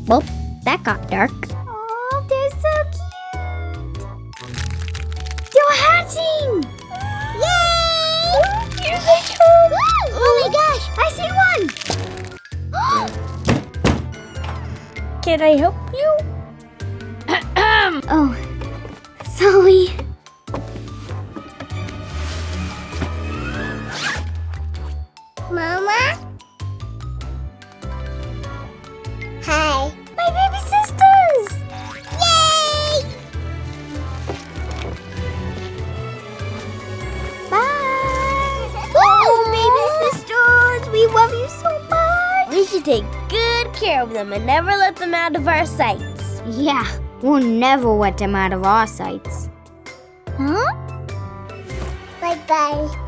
Well, that got dark. Oh, they're so cute. They're hatching. Yay! Here they come. Oh my gosh, I see one. Can I help you? Oh, sorry. Mama? Hi. My baby sisters! Yay! Bye! Oh, baby sisters! We love you so much! We should take good care of them and never let them out of our sights. Yeah, we'll never let them out of our sights. Huh? Bye-bye.